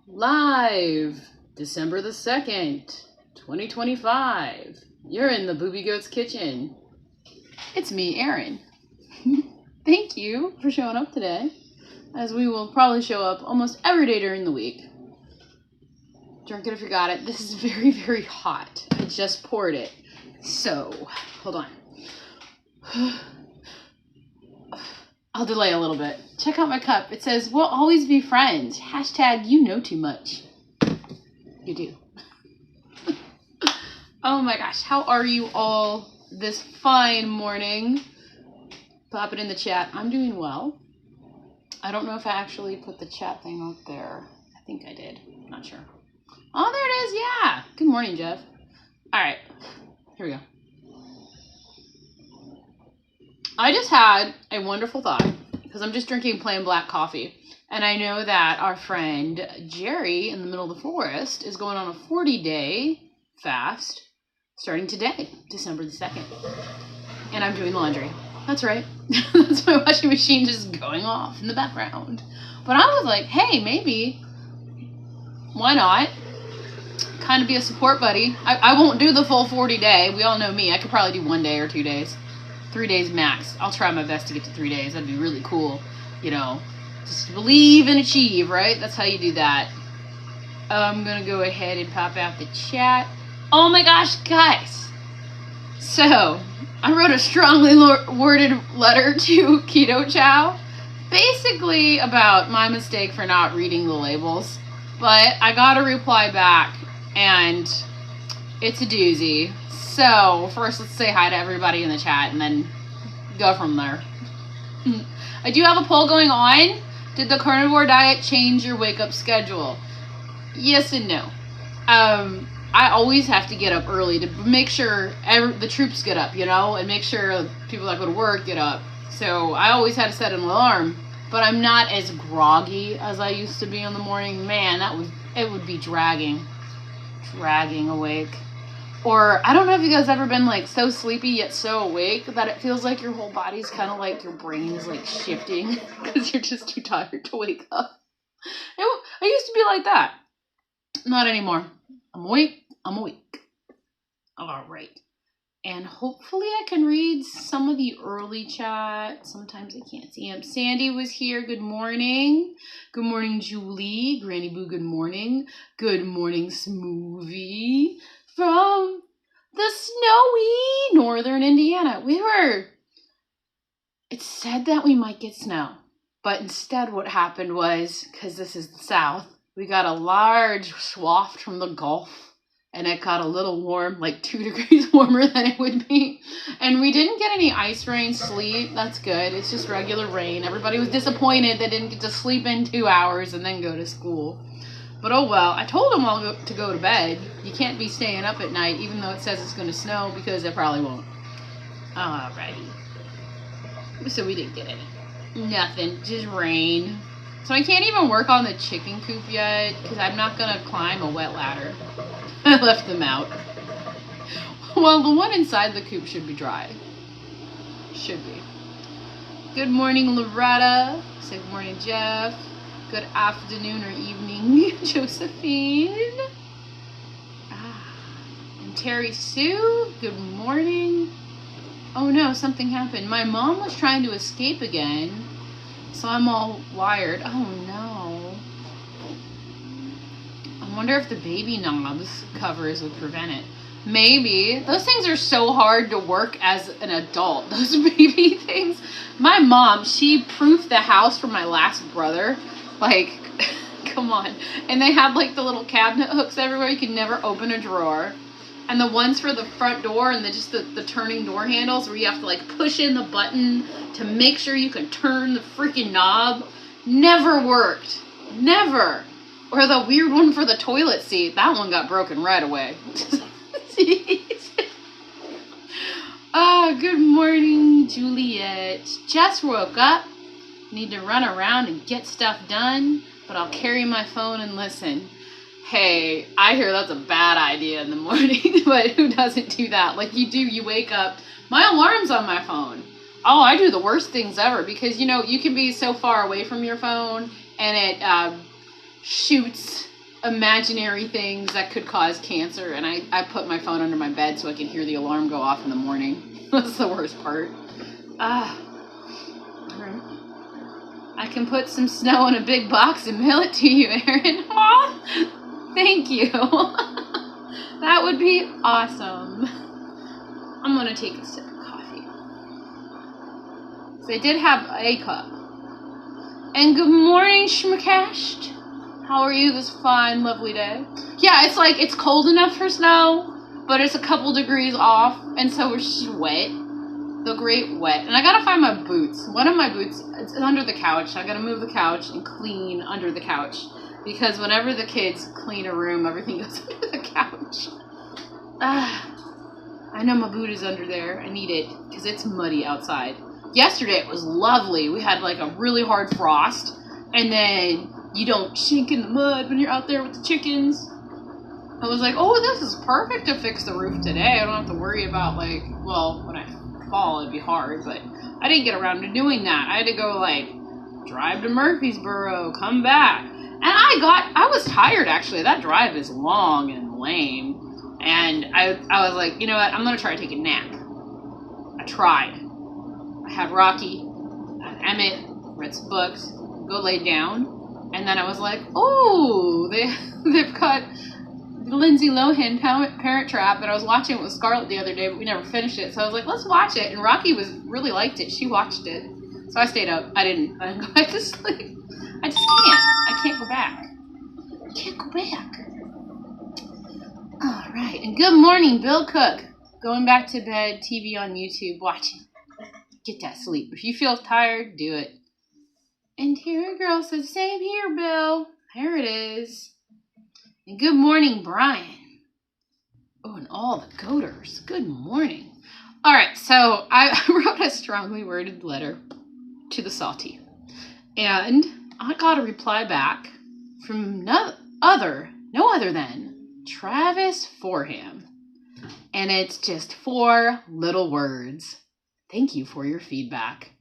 Live, December the 2nd, 2025. You're in the Boobie Goats kitchen. It's me, Erin. Thank you for showing up today, as we will probably show up almost every day during the week. Drink it if you got it. This is very, very hot. I just poured it. So, hold on. I'll delay a little bit. Check out my cup. It says, "We'll always be friends. Hashtag you know too much." You do. Oh my gosh. How are you all this fine morning? Pop it in the chat. I'm doing well. I don't know if I actually put the chat thing out there. I think I did. I'm not sure. Oh, there it is. Yeah. Good morning, Jeff. All right. Here we go. I just had a wonderful thought because I'm just drinking plain black coffee. And I know that our friend Jerry in the middle of the forest is going on a 40-day fast starting today, December the 2nd. And I'm doing laundry. That's right. That's my washing machine just going off in the background. But I was like, hey, maybe, why not? Kind of be a support buddy. I won't do the full 40-day. We all know me. I could probably do 1 day or 2 days. 3 days max. I'll try my best to get to 3 days. That'd be really cool. You know, just believe and achieve, right? That's how you do that. I'm going to go ahead and pop out the chat. Oh my gosh, guys. So, I wrote a strongly worded letter to Keto Chow. Basically about my mistake for not reading the labels. But I got a reply back, and it's a doozy. So, first let's say hi to everybody in the chat and then go from there. I do have a poll going on. Did the carnivore diet change your wake-up schedule? Yes and no. I always have to get up early to make sure the troops get up, you know, and make sure people that go to work get up. So, I always had to set an alarm, but I'm not as groggy as I used to be in the morning. Man, it would be dragging awake. Or, I don't know if you guys ever been, like, so sleepy yet so awake that it feels like your whole body's kind of like your brain is, like, shifting because you're just too tired to wake up. I used to be like that. Not anymore. I'm awake. All right. And hopefully I can read some of the early chat. Sometimes I can't see him. Sandy was here. Good morning. Good morning, Julie. Granny Boo, good morning. Good morning, Smoothie. From the snowy northern Indiana. It said that we might get snow, but instead what happened was, because this is the south, we got a large swath from the Gulf, and it got a little warm, like 2 degrees warmer than it would be, and we didn't get any ice, rain, sleet. That's good. It's just regular rain. Everybody was disappointed they didn't get to sleep in 2 hours and then go to school. But oh well, I told them all to go to bed. You can't be staying up at night, even though it says it's going to snow, because it probably won't. Alrighty. So we didn't get any. Nothing. Just rain. So I can't even work on the chicken coop yet, because I'm not going to climb a wet ladder. I left them out. Well, the one inside the coop should be dry. Should be. Good morning, Loretta. Say good morning, Jeff. Good afternoon or evening, Josephine. And Terri Sue, good morning. Oh no, something happened. My mom was trying to escape again, so I'm all wired. Oh no. I wonder if the baby knobs covers would prevent it. Maybe. Those things are so hard to work as an adult, those baby things. My mom, she proofed the house for my last brother. Like, come on. And they had, like, the little cabinet hooks everywhere. You could never open a drawer. And the ones for the front door and the turning door handles where you have to, like, push in the button to make sure you can turn the freaking knob. Never worked. Never. Or the weird one for the toilet seat. That one got broken right away. Good morning, Juliet. Just woke up. Need to run around and get stuff done, but I'll carry my phone and listen. Hey, I hear that's a bad idea in the morning, but who doesn't do that? Like you do, you wake up, my alarm's on my phone. Oh, I do the worst things ever because, you know, you can be so far away from your phone and it shoots imaginary things that could cause cancer, and I put my phone under my bed so I can hear the alarm go off in the morning. That's the worst part. Alright. I can put some snow in a big box and mail it to you, Erin. Aw, thank you. That would be awesome. I'm gonna take a sip of coffee. So I did have a cup. And good morning, Schmacashed. How are you this fine, lovely day? Yeah, it's like, it's cold enough for snow, but it's a couple degrees off, and so we're just wet. The great wet. And I gotta find my boots. One of my boots, it's under the couch. I gotta move the couch and clean under the couch. Because whenever the kids clean a room, everything goes under the couch. I know my boot is under there. I need it, because it's muddy outside. Yesterday it was lovely. We had like a really hard frost, and then you don't sink in the mud when you're out there with the chickens. I was like, oh, this is perfect to fix the roof today. I don't have to worry about, like, well, when I fall, it'd be hard, but I didn't get around to doing that. I had to go, like, drive to Murfreesboro, come back. And I was tired, actually. That drive is long and lame. And I was like, you know what? I'm going to try to take a nap. I tried. I had Rocky, I had Emmett, read some books, go lay down. And then I was like, oh, they've got Lindsay Lohan Parent Trap, and I was watching it with Scarlett the other day, but we never finished it. So I was like, let's watch it. And Rocky really liked it. She watched it. So I stayed up. I didn't go back to sleep. I just can't. I can't go back. I can't go back. All right. And good morning, Bill Cook. Going back to bed, TV on YouTube, watching. Get that sleep. If you feel tired, do it. And Terri Girl says, same here, Bill. There it is. And good morning, Brian. Oh, and all the goaters. Good morning. All right, so I wrote a strongly worded letter to the Salty. And I got a reply back from no other than Travis Forham. And it's just 4 little words. Thank you for your feedback.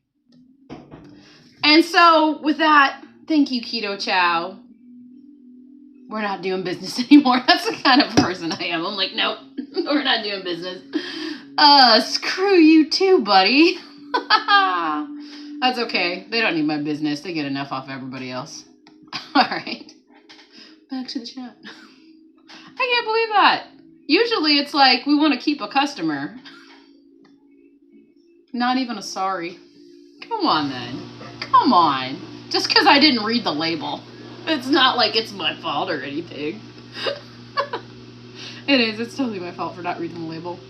And so, with that, thank you, Keto Chow. We're not doing business anymore. That's the kind of person I am. I'm like, nope, we're not doing business. Screw you too, buddy. That's okay. They don't need my business. They get enough off everybody else. All right. Back to the chat. I can't believe that. Usually it's like, we want to keep a customer. Not even a sorry. Come on, then. Come on. Just because I didn't read the label. It's not like it's my fault or anything. It is. It's totally my fault for not reading the label.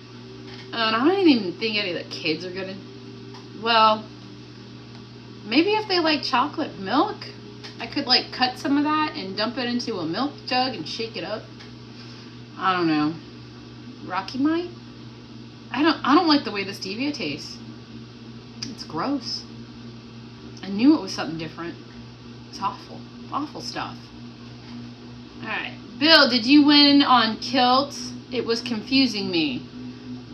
And I don't even think any of the kids are going to... Well, maybe if they like chocolate milk, I could, like, cut some of that and dump it into a milk jug and shake it up. I don't know. Rocky might? I don't like the way the stevia tastes. It's gross. I knew it was something different. It's awful. Awful stuff. Alright. Bill, did you win on kilts? It was confusing me.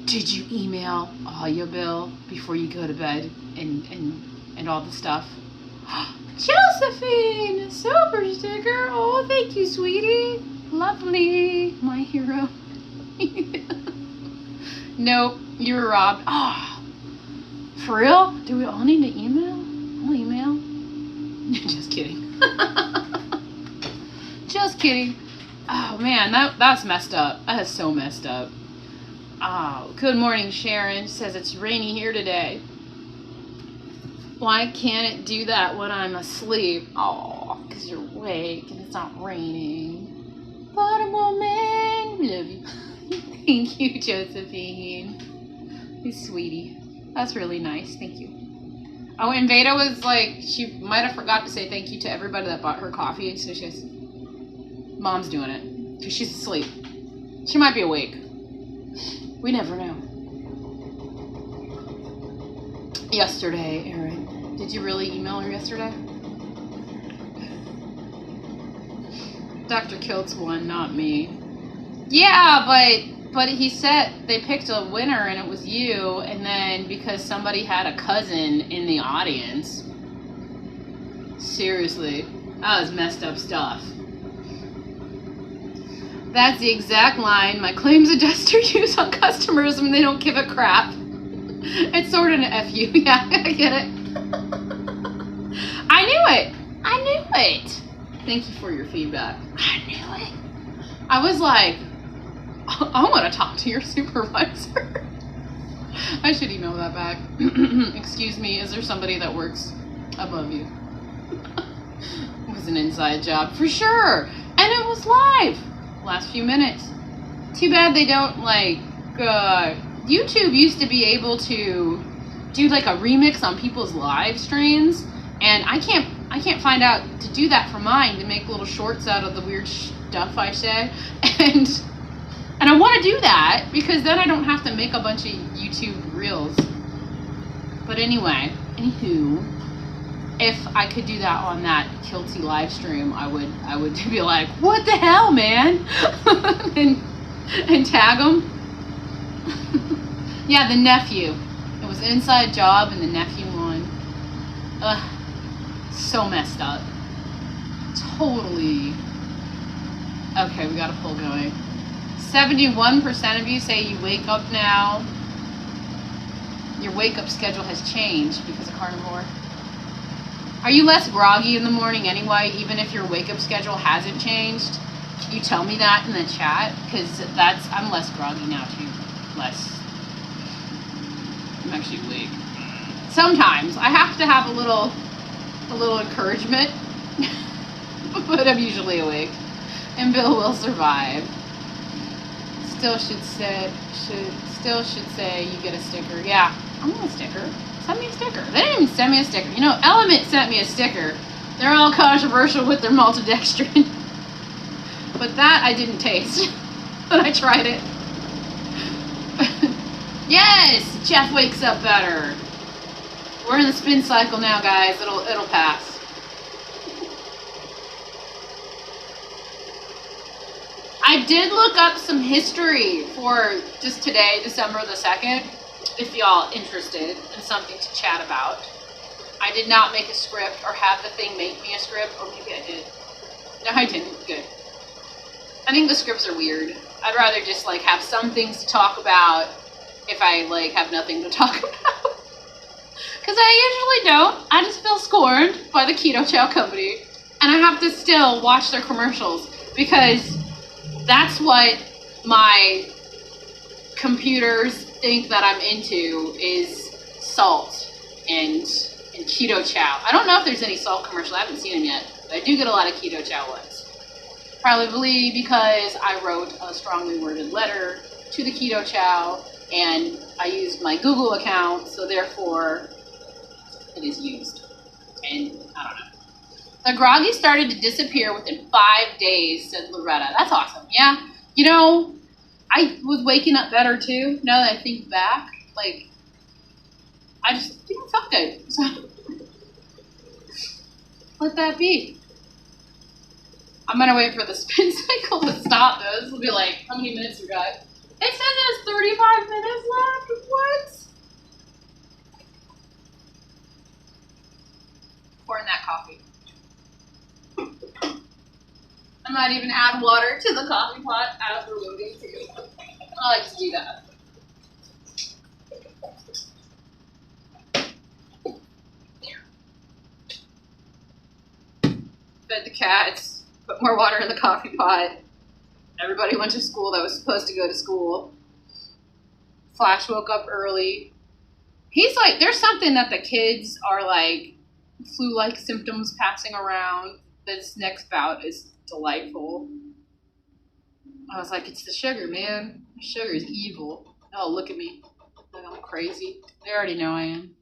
Did you email Aya, Bill, before you go to bed and all the stuff? Josephine! Super sticker! Oh, thank you, sweetie. Lovely. My hero. Nope. You were robbed. Oh, for real? Do we all need to email? I'll email. Just kidding. Just kidding. Oh man, that's messed up. That is so messed up. Oh, good morning, Sharon. Says it's rainy here today. Why can't it do that when I'm asleep? Oh, because you're awake and it's not raining. Bottom woman. Love you. Thank you, Josephine. You sweetie. That's really nice. Thank you. Oh, and Vada was like, she might have forgot to say thank you to everybody that bought her coffee. So she goes, Mom's doing it. Because she's asleep. She might be awake. We never know. Yesterday, Erin. Did you really email her yesterday? Dr. Kilt's won, not me. Yeah, but he said they picked a winner and it was you, and then because somebody had a cousin in the audience. Seriously, that was messed up stuff. That's the exact line my claims adjuster use on customers when they don't give a crap. It's sort of an FU. Yeah, I get it. I knew it. I knew it. Thank you for your feedback. I knew it. I was like, I want to talk to your supervisor. I should email that back. Excuse me, is there somebody that works above you? It was an inside job for sure. And it was live. Last few minutes. Too bad they don't like, YouTube used to be able to do like a remix on people's live streams. And I can't find out to do that for mine, to make little shorts out of the weird stuff I say. And I want to do that because then I don't have to make a bunch of YouTube reels. But anyway, anywho, if I could do that on that Kilty live stream, I would be like, what the hell, man? and tag them. Yeah, the nephew. It was an inside job and the nephew won. Ugh. So messed up. Totally. Okay, we got a poll going. 71% of you say you wake up now. Your wake up schedule has changed because of carnivore. Are you less groggy in the morning anyway, even if your wake up schedule hasn't changed? Can you tell me that in the chat? Because I'm less groggy now too. I'm actually awake. Sometimes I have to have a little encouragement, but I'm usually awake. And Bill will survive. Still should say you get a sticker. Yeah, I want a sticker. Send me a sticker. They didn't even send me a sticker. You know, Element sent me a sticker. They're all controversial with their maltodextrin. But that I didn't taste. But I tried it. Yes! Jeff wakes up better. We're in the spin cycle now, guys. It'll pass. I did look up some history for just today, December the 2nd, if y'all interested in something to chat about. I did not make a script or have the thing make me a script, or maybe I did. No, I didn't. Good. I think the scripts are weird. I'd rather just like have some things to talk about if I like have nothing to talk about. Because I usually don't. I just feel scorned by the Keto Chow Company. And I have to still watch their commercials because that's what my computers think that I'm into is salt and Keto Chow. I don't know if there's any salt commercial. I haven't seen them yet. But I do get a lot of Keto Chow ones. Probably because I wrote a strongly worded letter to the Keto Chow and I used my Google account, so therefore it is used. And I don't know. The groggy started to disappear within 5 days, said Loretta. That's awesome. Yeah. You know, I was waking up better too, now that I think back. Like, I just felt good. So, let that be. I'm going to wait for the spin cycle to stop, though. This will be like, how many minutes we got? It says there's 35 minutes left. What? Pouring that coffee. I might even add water to the coffee pot as we're moving too. I like to do that. Fed the cats, put more water in the coffee pot. Everybody went to school that was supposed to go to school. Flash woke up early. He's like, there's something that the kids are like, flu-like symptoms passing around. This next bout is delightful. I was like, it's the sugar, man. The sugar is evil. Oh, look at me. Like I'm crazy. They already know I am.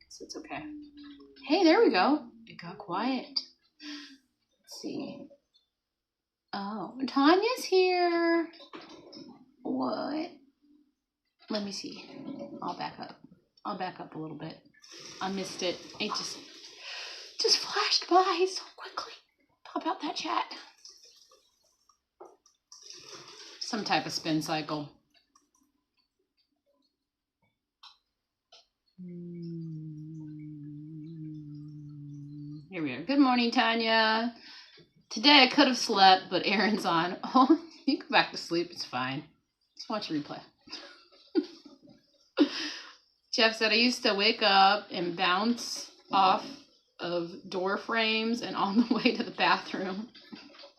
So it's okay. Hey, there we go. It got quiet. Let's see. Oh, Tanya's here. What? Let me see. I'll back up. I'll back up a little bit. I missed it. It just flashed by so quickly. Pop out that chat. Some type of spin cycle. Here we are. Good morning, Tanya. Today I could have slept, but Aaron's on. Oh, You go back to sleep. It's fine. Just watch a replay. Jeff said, I used to wake up and bounce off of door frames and on the way to the bathroom.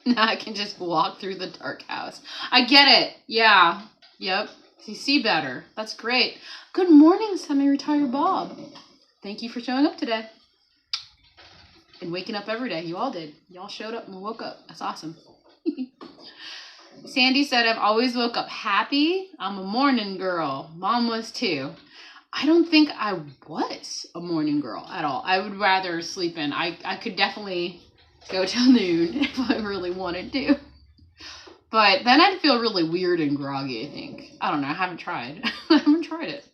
Now I can just walk through the dark house. I get it. Yeah. Yep. You see better. That's great. Good morning, semi-retired Bob. Thank you for showing up today. And waking up every day. You all did. You all showed up and woke up. That's awesome. Sandy said, I've always woke up happy. I'm a morning girl. Mom was too. I don't think I was a morning girl at all. I would rather sleep in. I could definitely go till noon if I really wanted to. But then I'd feel really weird and groggy, I think. I don't know. I haven't tried. I haven't tried it.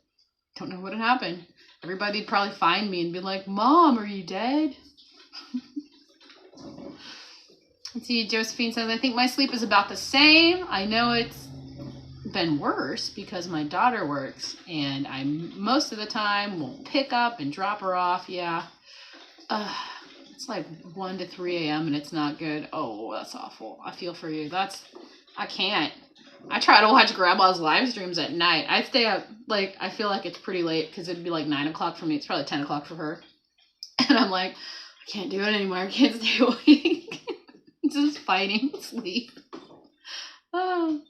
Don't know what would happen. Everybody'd probably find me and be like, Mom, are you dead? Let's see, Josephine says, I think my sleep is about the same. I know it's been worse because my daughter works and I most of the time won't pick up and drop her off. Yeah. It's like 1 to 3 a.m. and it's not good. Oh, that's awful. I feel for you. I can't. I try to watch Grandma's live streams at night. I stay up, like, I feel like it's pretty late because it'd be like 9 o'clock for me. It's probably 10 o'clock for her. And I'm like, I can't do it anymore. I can't stay awake. Just fighting sleep. Oh.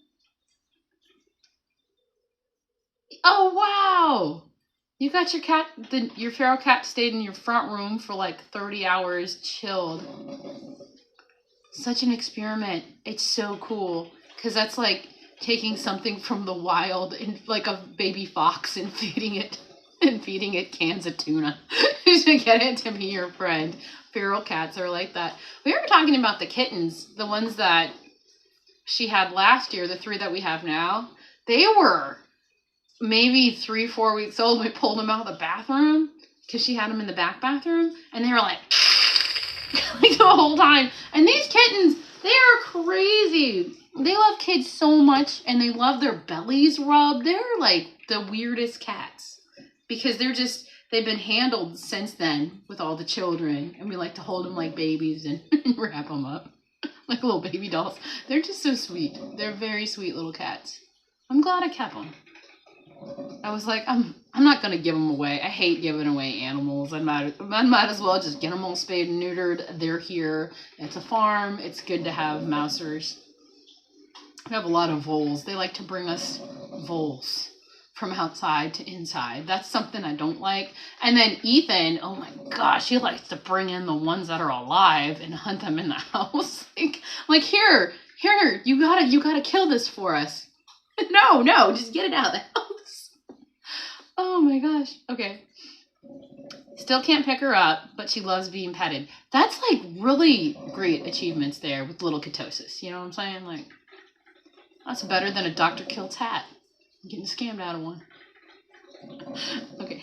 Oh, wow. You got your cat, your feral cat stayed in your front room for like 30 hours chilled. Such an experiment. It's so cool. Because that's like taking something from the wild, and like a baby fox, and feeding it cans of tuna to get it to be your friend. Feral cats are like that. We were talking about the kittens, the ones that she had last year, the 3 that we have now. They were maybe 3-4 weeks old. We pulled them out of the bathroom because she had them in the back bathroom, and they were like the whole time. And these kittens, they are crazy. They love kids so much, and they love their bellies rubbed. They're like the weirdest cats because they've been handled since then with all the children, and we like to hold them like babies and wrap them up like little baby dolls. They're just so sweet. They're very sweet little cats. I'm glad I kept them. I was like, I'm not going to give them away. I hate giving away animals. I might as well just get them all spayed and neutered. They're here. It's a farm. It's good to have mousers. We have a lot of voles. They like to bring us voles from outside to inside. That's something I don't like. And then Ethan, oh my gosh, he likes to bring in the ones that are alive and hunt them in the house. like here, you gotta kill this for us. No, just get it out of the house. Oh my gosh. Okay. Still can't pick her up, but she loves being petted. That's like really great achievements there with little ketosis. You know what I'm saying? Like, that's better than a Dr. Kilt's hat. I'm getting scammed out of one. Okay.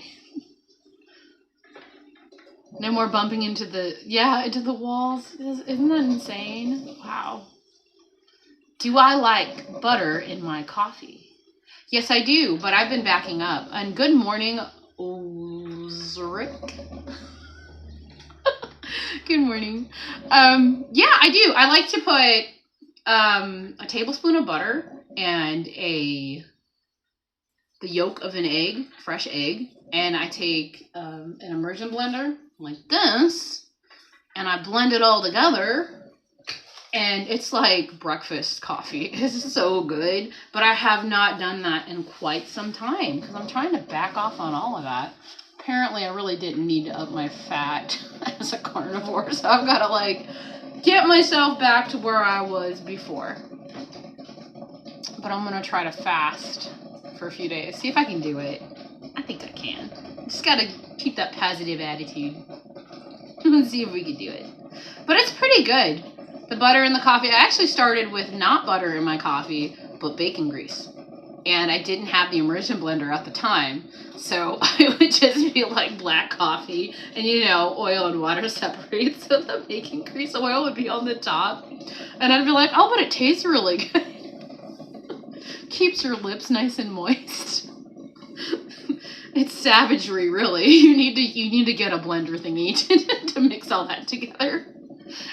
No more bumping into the walls. Isn't that insane? Wow. Do I like butter in my coffee? Yes, I do, but I've been backing up. And good morning, Ozric. Good morning. Yeah, I do. I like to put a tablespoon of butter and the yolk of an egg, fresh egg, and I take an immersion blender like this, and I blend it all together. And it's like breakfast coffee. It's so good. But I have not done that in quite some time because I'm trying to back off on all of that. Apparently, I really didn't need to up my fat as a carnivore. So I've got to like get myself back to where I was before. But I'm going to try to fast for a few days. See if I can do it. I think I can. Just got to keep that positive attitude. Let's see if we can do it. But it's pretty good. The butter in the coffee, I actually started with not butter in my coffee, but bacon grease. And I didn't have the immersion blender at the time, so it would just be like black coffee, and oil and water separate, so the bacon grease oil would be on the top. And I'd be like, oh, but it tastes really good. Keeps your lips nice and moist. It's savagery, really. You need to get a blender thingy to mix all that together.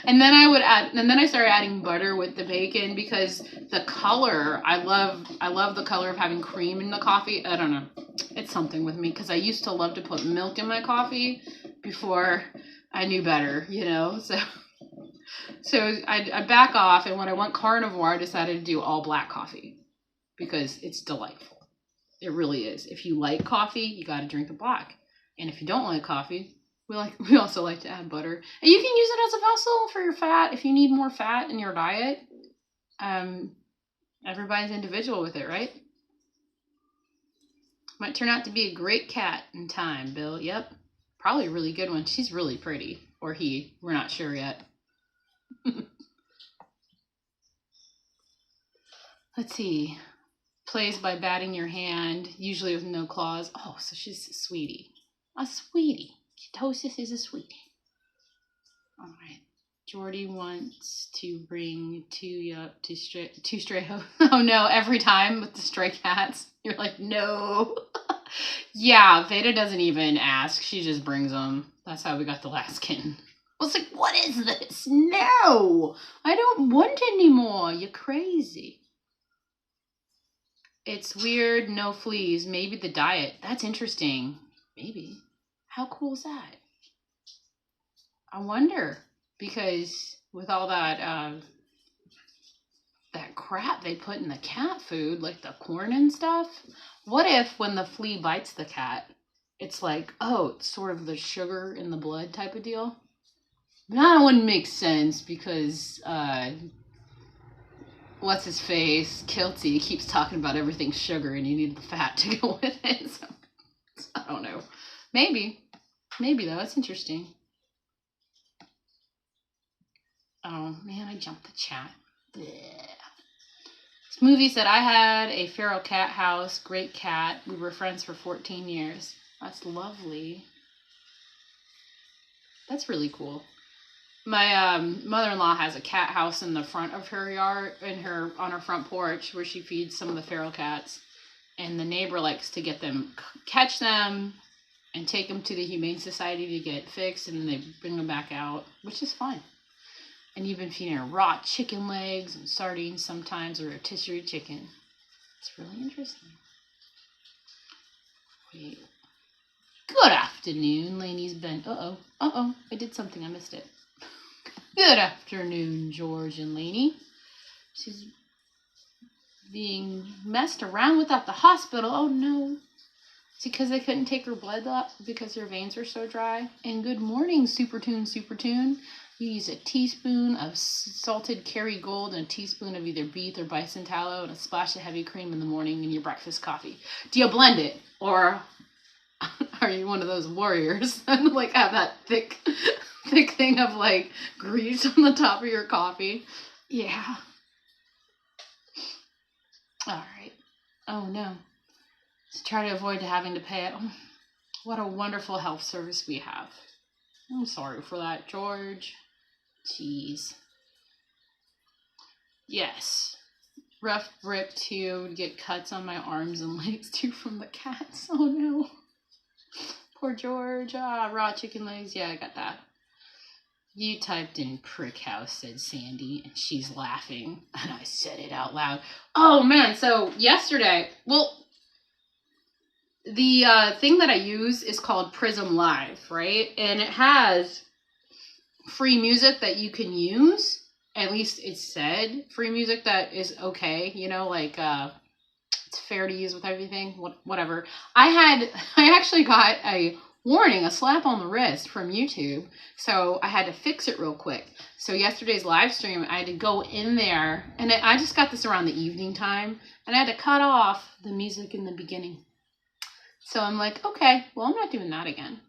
And then I started adding butter with the bacon because the color, I love the color of having cream in the coffee. I don't know. It's something with me because I used to love to put milk in my coffee before I knew better, you know? So I back off, and when I went carnivore, I decided to do all black coffee because it's delightful. It really is. If you like coffee, you got to drink it black. And if you don't like coffee, we also like to add butter. And you can use it as a vessel for your fat if you need more fat in your diet. Everybody's individual with it, right? Might turn out to be a great cat in time, Bill. Yep. Probably a really good one. She's really pretty. Or he. We're not sure yet. Let's see. Plays by batting your hand, usually with no claws. Oh, so she's a sweetie. A sweetie. Ketosis is a sweetie. All right. Jordy wants to bring two stray oh no, every time with the stray cats. You're like, no. Yeah, Vada doesn't even ask. She just brings them. That's how we got the last kitten. I was like, what is this? No, I don't want any more. You're crazy. It's weird, no fleas. Maybe the diet. That's interesting. Maybe. How cool is that? I wonder. Because with all that that crap they put in the cat food, like the corn and stuff, what if when the flea bites the cat, it's like, oh, it's sort of the sugar in the blood type of deal? That wouldn't make sense because what's his face, Kilty, keeps talking about everything sugar and you need the fat to go with it. So I don't know. Maybe though. That's interesting. Oh man, I jumped the chat. Blech. Smoothie said, I had a feral cat house. Great cat. We were friends for 14 years. That's lovely. That's really cool. My mother-in-law has a cat house in the front of her yard, on her front porch, where she feeds some of the feral cats. And the neighbor likes to get them, catch them, and take them to the Humane Society to get fixed, and then they bring them back out, which is fine. And you've been feeding her raw chicken legs and sardines sometimes, or rotisserie chicken. It's really interesting. Wait. Good afternoon, Lainey's been. I did something. I missed it. Good afternoon, George and Lainey. She's being messed around with at the hospital. Oh no. It's because they couldn't take her blood up because her veins are so dry. And good morning, Super Tune. You use a teaspoon of salted Kerrygold and a teaspoon of either beef or bison tallow and a splash of heavy cream in the morning in your breakfast coffee. Do you blend it? Or are you one of those warriors and like have that thick thing of like grease on the top of your coffee? Yeah. All right. Oh no. Let's try to avoid having to pay it. Oh, what a wonderful health service we have. I'm sorry for that, George. Jeez. Yes. Rough grip too. Get cuts on my arms and legs too from the cats. Oh no. Poor George. Raw chicken legs. Yeah, I got that. You typed in prick house, said Sandy, and she's laughing. And I said it out loud. Oh man, so yesterday, well, the thing that I use is called Prism Live, right? And it has free music that you can use. At least it said free music that is okay, you know, like it's fair to use with everything, whatever. I actually got a warning, a slap on the wrist from YouTube, so I had to fix it real quick. So yesterday's live stream, I had to go in there, and I just got this around the evening time, and I had to cut off the music in the beginning. So I'm like, okay, well, I'm not doing that again.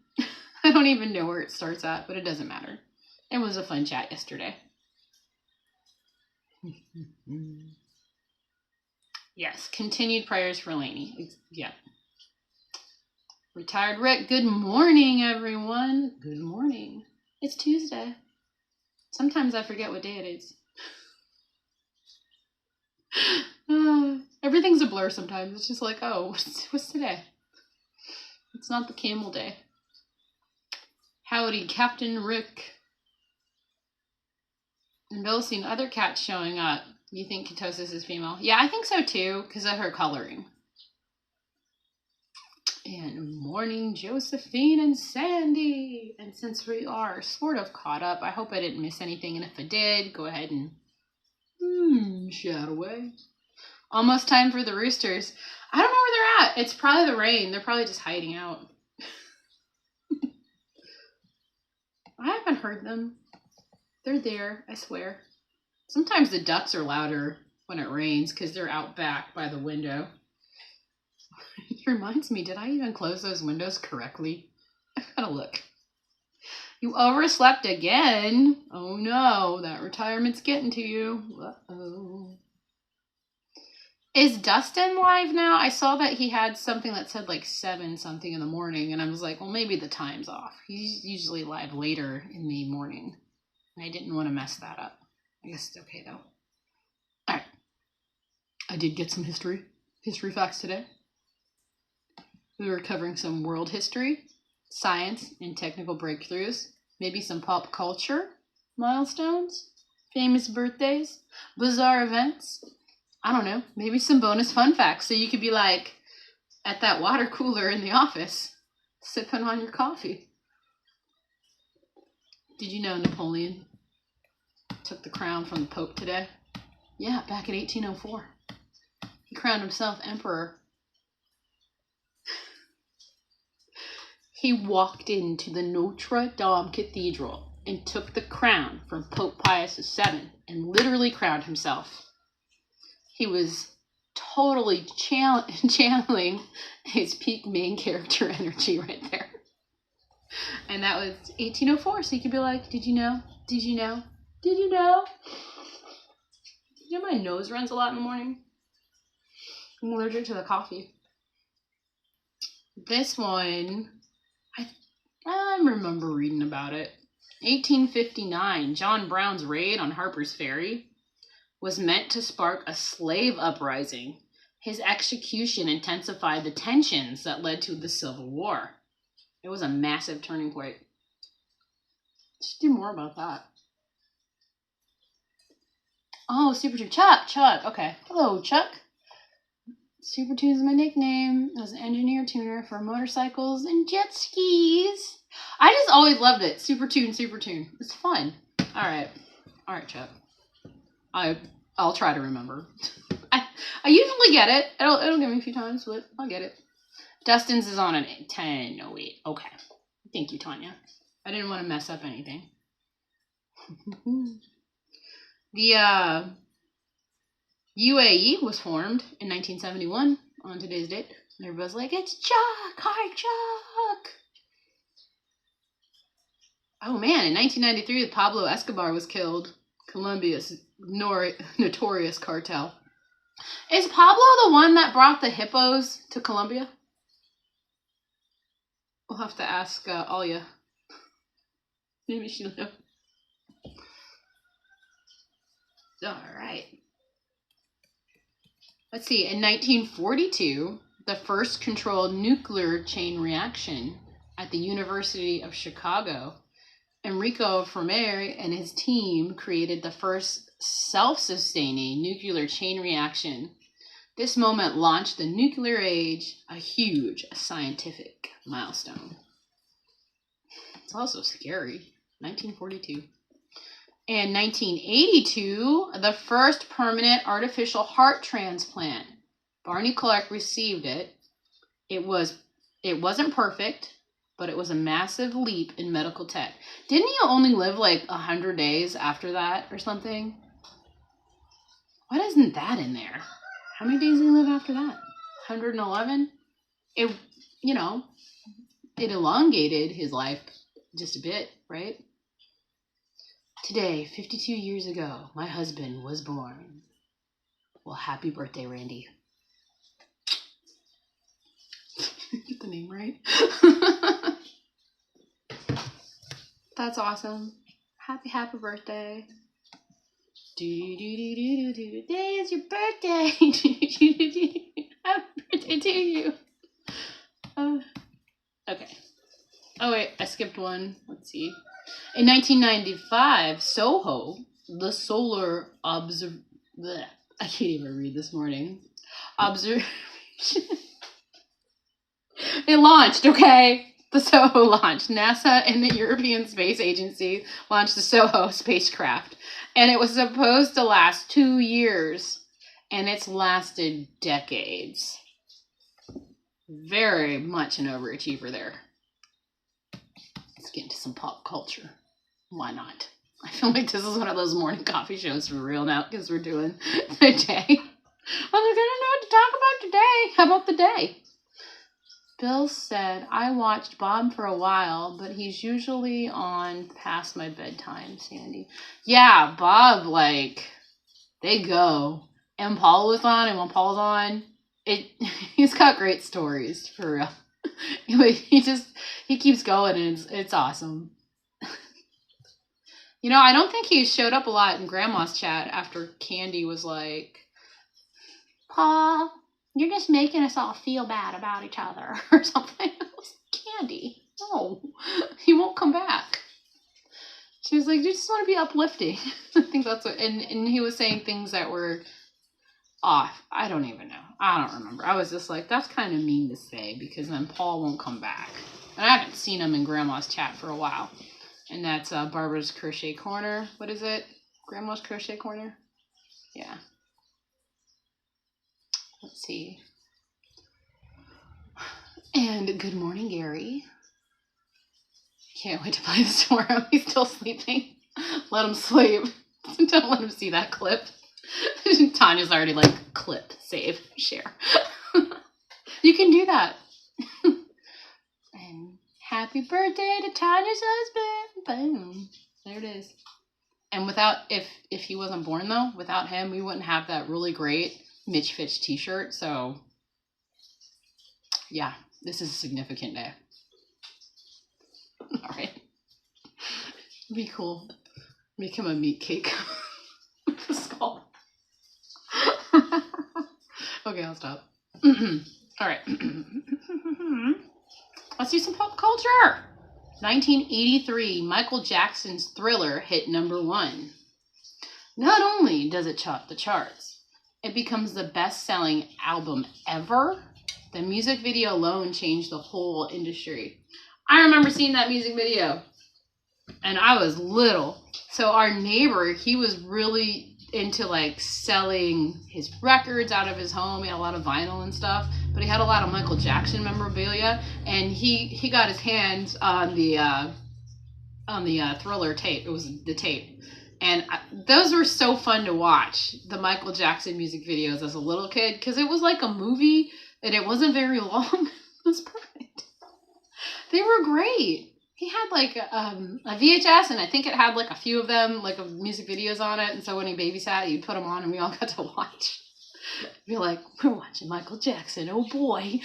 I don't even know where it starts at, but it doesn't matter. It was a fun chat yesterday. Yes, continued prayers for Lainey. Yeah. Retired Rick, good morning, everyone. Good morning. It's Tuesday. Sometimes I forget what day it is. Everything's a blur sometimes. It's just like, oh, what's today? It's not the camel day. Howdy, Captain Rick. And Bill's seen other cats showing up. You think Ketosis is female? Yeah, I think so too, because of her coloring. And morning, Josephine and Sandy. And since we are sort of caught up, I hope I didn't miss anything. And if I did, go ahead and shout away. Almost time for the roosters. I don't know where they're at. It's probably the rain. They're probably just hiding out. I haven't heard them. They're there, I swear. Sometimes the ducks are louder when it rains because they're out back by the window. It reminds me, did I even close those windows correctly? I've got to look. You overslept again. Oh no, that retirement's getting to you. Uh-oh. Is Dustin live now? I saw that he had something that said like 7 something in the morning, and I was like, well, maybe the time's off. He's usually live later in the morning, and I didn't want to mess that up. I guess it's okay, though. All right. I did get some history facts today. We were covering some world history, science, and technical breakthroughs, maybe some pop culture milestones, famous birthdays, bizarre events. I don't know, maybe some bonus fun facts so you could be like at that water cooler in the office sipping on your coffee. Did you know Napoleon took the crown from the Pope today? Yeah, back in 1804. He crowned himself emperor. He walked into the Notre Dame Cathedral and took the crown from Pope Pius VII and literally crowned himself. He was totally channeling his peak main character energy right there. And that was 1804, so you could be like, did you know? Did you know? Did you know? You know my nose runs a lot in the morning? I'm allergic to the coffee. This one, I remember reading about it. 1859, John Brown's raid on Harper's Ferry was meant to spark a slave uprising. His execution intensified the tensions that led to the Civil War. It was a massive turning point. Let's do more about that. Oh, Super Tune. Chuck. Okay. Hello, Chuck. Super Tune is my nickname. I was an engineer tuner for motorcycles and jet skis. I just always loved it. Super Tune. It's fun. All right, Chuck. I'll try to remember. I usually get it. It'll get me a few times, but I'll get it. Dustin's is on an 10:08. Okay. Thank you, Tanya. I didn't want to mess up anything. The UAE was formed in 1971 on today's date. Everybody's like, it's Chuck! Hi, Chuck! Oh man, in 1993, Pablo Escobar was killed. Colombia's notorious cartel. Is Pablo the one that brought the hippos to Colombia? We'll have to ask Alia. Maybe she'll know. All right. Let's see. In 1942, the first controlled nuclear chain reaction at the University of Chicago, Enrico Fermi and his team created the first self-sustaining nuclear chain reaction. This moment launched the nuclear age, a huge scientific milestone. It's also scary. 1942. In 1982, the first permanent artificial heart transplant. Barney Clark received it. It wasn't perfect, but it was a massive leap in medical tech. Didn't he only live like 100 days after that or something? Why isn't that in there? How many days did he live after that? 111? It elongated his life just a bit, right? Today, 52 years ago, my husband was born. Well, happy birthday, Randy. Get the name right. That's awesome. Happy birthday. Today is your birthday. Happy birthday to you. Okay. Oh wait, I skipped one. Let's see. In 1995, Soho the solar I can't even read this morning. Observation. It launched, okay? The SOHO launched. NASA and the European Space Agency launched the SOHO spacecraft. And it was supposed to last 2 years. And it's lasted decades. Very much an overachiever there. Let's get into some pop culture. Why not? I feel like this is one of those morning coffee shows for real now because we're doing the day. Well, we're going to know what to talk about today. How about the day? Bill said, I watched Bob for a while, but he's usually on past my bedtime, Sandy. Yeah, Bob, like, they go. And Paul was on, and when Paul's on, he's got great stories, for real. He keeps going, and it's awesome. You know, I don't think he showed up a lot in Grandma's chat after Candy was like, Paul, you're just making us all feel bad about each other or something. I was like, Candy, no, he won't come back. She was like, you just want to be uplifting. I think that's what, and he was saying things that were off. I don't even know. I don't remember. I was just like, that's kind of mean to say because then Paul won't come back. And I haven't seen him in Grandma's chat for a while. And that's Barbara's Crochet Corner. What is it? Grandma's Crochet Corner? Yeah. Let's see. And good morning, Gary. Can't wait to play this tomorrow. He's still sleeping. Let him sleep. Don't let him see that clip. Tanya's already like, clip, save, share. You can do that. And happy birthday to Tanya's husband. Boom. There it is. And without, if he wasn't born though, without him, we wouldn't have that really great Mitch Fitch t-shirt. So yeah, this is a significant day. All right. Be cool. Make him a meat cake. With the skull. Okay, I'll stop. All right. Let's do some pop culture. 1983, Michael Jackson's Thriller hit #1. Not only does it top the charts, it becomes the best-selling album ever. The music video alone changed the whole industry. I remember seeing that music video, and I was little. So our neighbor, he was really into like selling his records out of his home. He had a lot of vinyl and stuff, but he had a lot of Michael Jackson memorabilia, and he got his hands on the Thriller tape. It was the tape, and those were so fun to watch, the Michael Jackson music videos as a little kid, because it was like a movie and it wasn't very long. It was perfect. They were great. He had like a VHS, and I think it had like a few of them, like music videos on it. And so when he babysat, you'd put them on, and we all got to watch. Be like, we're watching Michael Jackson. Oh boy,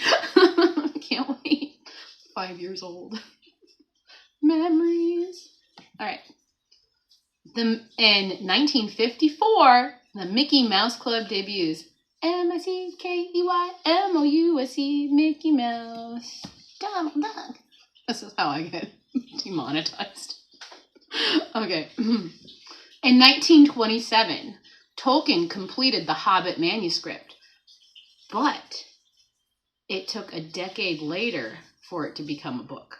can't wait. 5 years old. Memories. All right. In 1954, the Mickey Mouse Club debuts. MICKEYMOUSE, Mickey Mouse. Donald Duck. This is how I get demonetized. Okay. In 1927, Tolkien completed the Hobbit manuscript, but it took a decade later for it to become a book.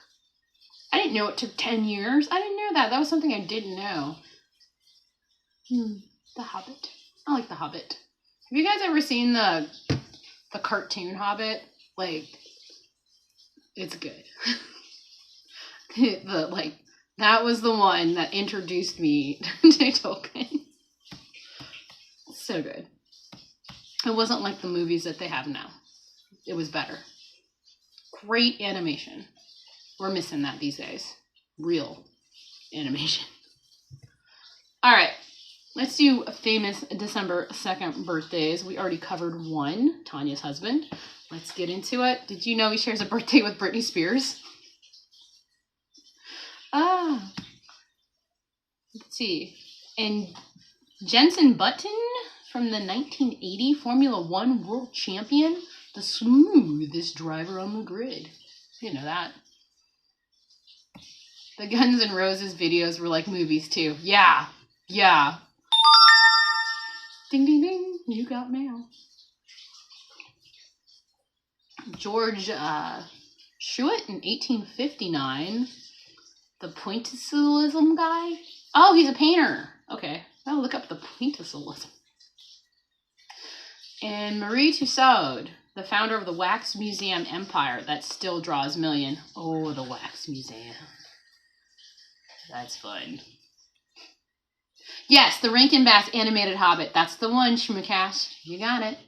I didn't know it took 10 years. I didn't know that. That was something I didn't know. The Hobbit. I like The Hobbit. Have you guys ever seen the cartoon Hobbit? Like, it's good. That was the one that introduced me to Tolkien. So good. It wasn't like the movies that they have now. It was better. Great animation. We're missing that these days. Real animation. All right. Let's do famous December 2nd birthdays. We already covered one, Tanya's husband. Let's get into it. Did you know he shares a birthday with Britney Spears? Let's see. And Jenson Button from the 1980 Formula One World Champion, the smoothest driver on the grid. You know that. The Guns N' Roses videos were like movies too. Yeah. Ding, ding, ding. You got mail. George Schuett in 1859. The pointillism guy? Oh, he's a painter. Okay. I'll look up the pointillism. And Marie Tussaud, the founder of the Wax Museum Empire that still draws millions. Oh, the Wax Museum. That's fun. Yes, the Rankin Bass animated Hobbit. That's the one, Schmucast. You got it.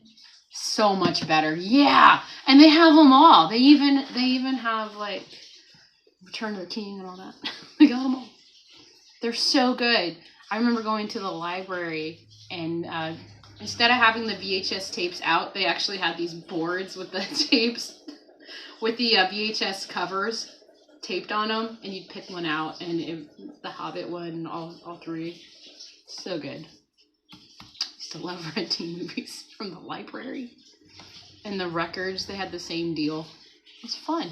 So much better. Yeah. And they have them all. They even have like Return of the King and all that. They got them all. They're so good. I remember going to the library and instead of having the VHS tapes out, they actually had these boards with the tapes, with the VHS covers taped on them, and you'd pick one out, and the Hobbit one, all three. So good. Used to love renting movies from the library. And the records, they had the same deal. It was fun.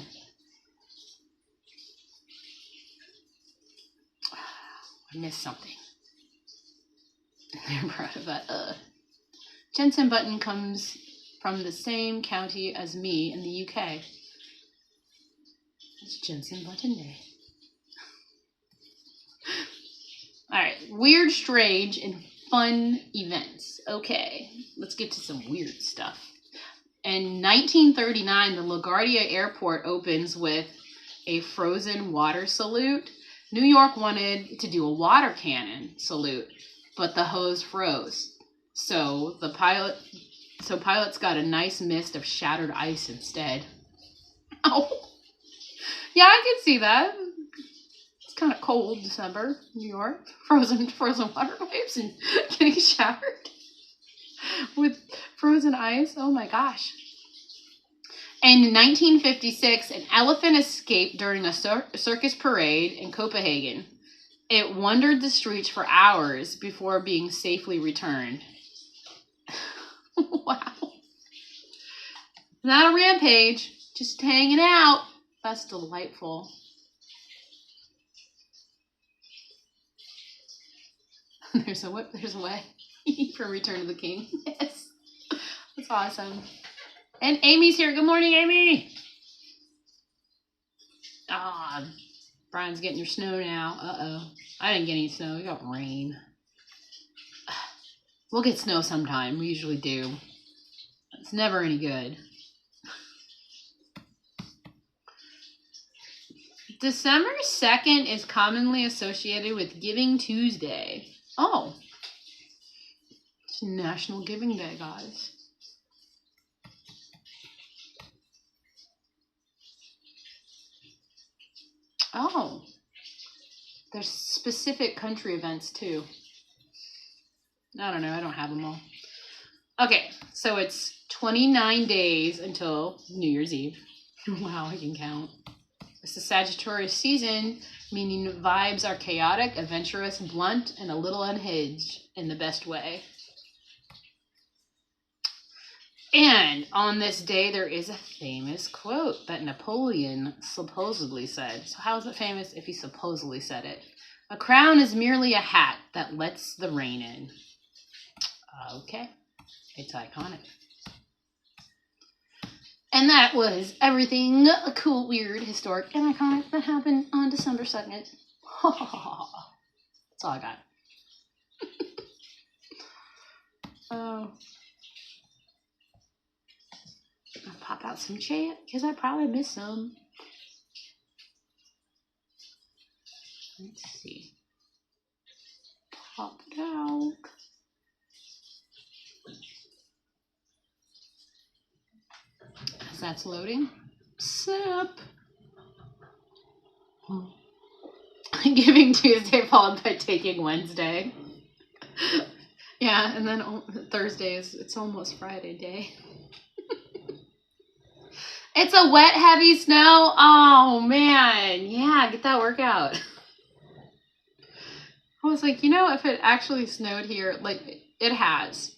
I missed something. I'm proud of that. Jensen Button comes from the same county as me in the UK. It's Jensen Button Day. Alright, weird, strange, and fun events. Okay, let's get to some weird stuff. In 1939, the LaGuardia Airport opens with a frozen water salute. New York wanted to do a water cannon salute, but the hose froze. So pilots got a nice mist of shattered ice instead. Oh, yeah, I can see that. It's kind of cold December, New York. Frozen water pipes and getting shattered with frozen ice. Oh my gosh. And in 1956, an elephant escaped during a circus parade in Copenhagen. It wandered the streets for hours before being safely returned. Wow. Not a rampage, just hanging out. That's delightful. There's a way for Return of the King. Yes. That's awesome. And Amy's here. Good morning, Amy. Ah, Brian's getting your snow now. Uh-oh. I didn't get any snow. We got rain. We'll get snow sometime. We usually do. It's never any good. December 2nd is commonly associated with Giving Tuesday. Oh. It's National Giving Day, guys. Oh. There's specific country events, too. I don't know. I don't have them all. Okay. So it's 29 days until New Year's Eve. Wow, I can count. It's the Sagittarius season, meaning vibes are chaotic, adventurous, blunt, and a little unhinged in the best way. And on this day, there is a famous quote that Napoleon supposedly said. So how is it famous if he supposedly said it? A crown is merely a hat that lets the rain in. Okay. It's iconic. And that was everything cool, weird, historic, and iconic that happened on December 2nd. That's all I got. Oh. I'll pop out some chat, because I probably missed some. Let's see. Pop it out. As that's loading. Sip. Giving Tuesday followed by Taking Wednesday. Yeah, and then Thursday it's almost Friday day. It's a wet, heavy snow. Oh, man. Yeah, get that workout. I was like, if it actually snowed here, like, it has.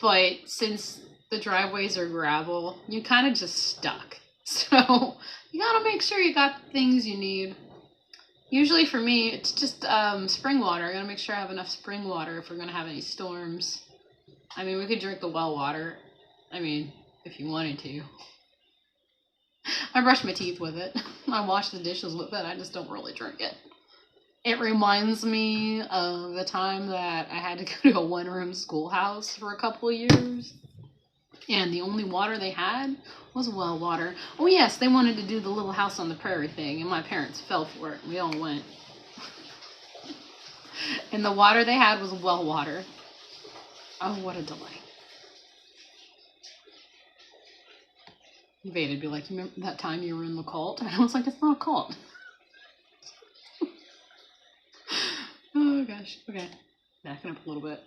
But since the driveways are gravel, you're kind of just stuck. So you got to make sure you got the things you need. Usually for me, it's just spring water. I gotta make sure I have enough spring water if we're gonna have any storms. I mean, we could drink the well water. I mean, if you wanted to. I brush my teeth with it. I wash the dishes with it. I just don't really drink it. It reminds me of the time that I had to go to a one-room schoolhouse for a couple of years. And the only water they had was well water. Oh yes, they wanted to do the Little House on the Prairie thing, and my parents fell for it. We all went. And the water they had was well water. Oh, what a delight. Vada'd be like, you remember that time you were in the cult? And I was like, it's not a cult. Oh gosh. Okay. Backing up a little bit.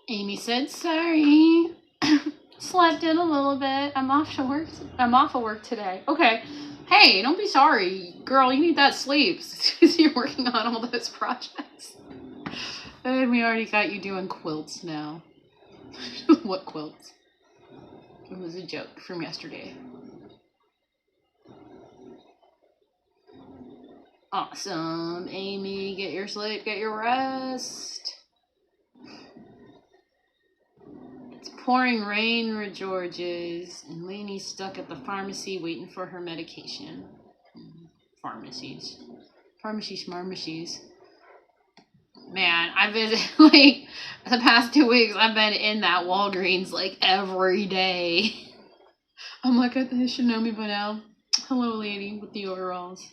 Amy said, sorry. Slept in a little bit. I'm off of work today. Okay. Hey, don't be sorry. Girl, you need that sleep because you're working on all those projects. And we already got you doing quilts now. What quilts? It was a joke from yesterday. Awesome. Amy, get your sleep, get your rest. It's pouring rain, George's, and Lainey's stuck at the pharmacy waiting for her medication. Pharmacies. Pharmacy schmarmacies. Man, I've been, like, the past 2 weeks, I've been in that Walgreens, like, every day. I'm like, I should know me by now. Hello, lady with the overalls.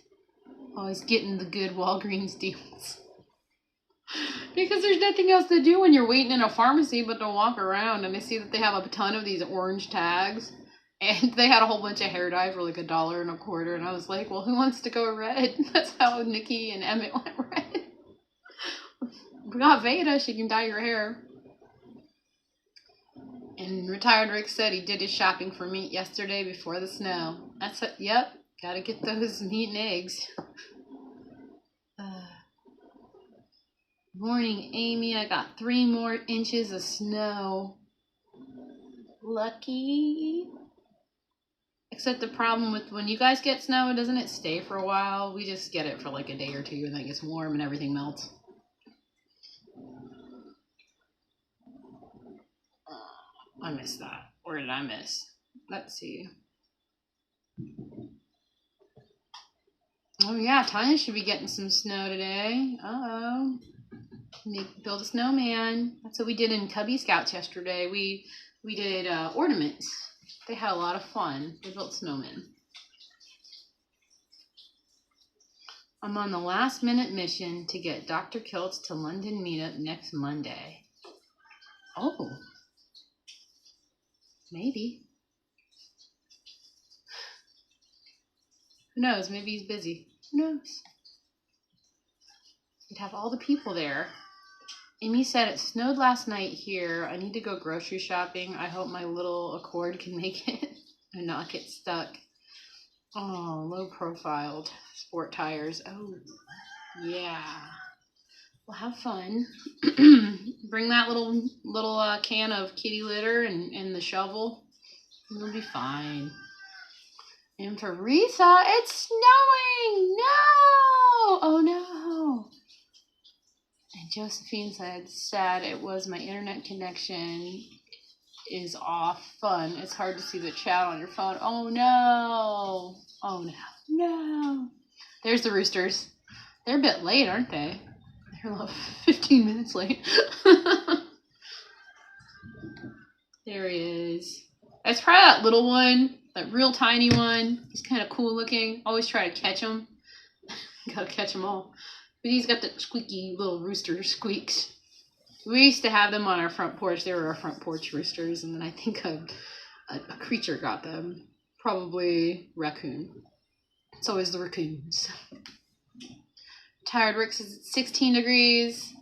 Always getting the good Walgreens deals. Because there's nothing else to do when you're waiting in a pharmacy but to walk around, and I see that they have a ton of these orange tags. And they had a whole bunch of hair dye for like $1.25, and I was like, well, who wants to go red? That's how Nikki and Emmett went red. We got Vada, she can dye your hair. And Retired Rick said he did his shopping for meat yesterday before the snow. That's it. Yep, gotta get those meat and eggs. Morning, Amy. I got 3 more inches of snow. Lucky. Except the problem with when you guys get snow, doesn't it stay for a while? We just get it for like a day or two, and then it gets warm and everything melts. I missed that. Where did I miss? Let's see. Oh yeah, Tanya should be getting some snow today. Uh-oh. Build a snowman. That's what we did in Cubby Scouts yesterday. We did ornaments. They had a lot of fun. They built snowmen. I'm on the last minute mission to get Dr. Kilt's to London meetup next Monday. Oh. Maybe. Who knows? Maybe he's busy. Who knows? You'd have all the people there. Amy said it snowed last night here. I need to go grocery shopping. I hope my little Accord can make it and not get stuck. Oh, low profiled sport tires. Oh, yeah. Well, have fun. Bring that little can of kitty litter and the shovel. It'll be fine. And Teresa, it's snowing! No! Oh no! And Josephine said, sad it was my internet connection is off. Fun. It's hard to see the chat on your phone. Oh no! Oh no. No! There's the roosters. They're a bit late, aren't they? They're like 15 minutes late. There he is. That's probably that little one. That real tiny one. He's kind of cool looking. Always try to catch him. Gotta catch them all. But he's got the squeaky little rooster squeaks. We used to have them on our front porch. They were our front porch roosters. And then I think a creature got them. Probably raccoon. It's always the raccoons. Tired Rick says it's 16 degrees.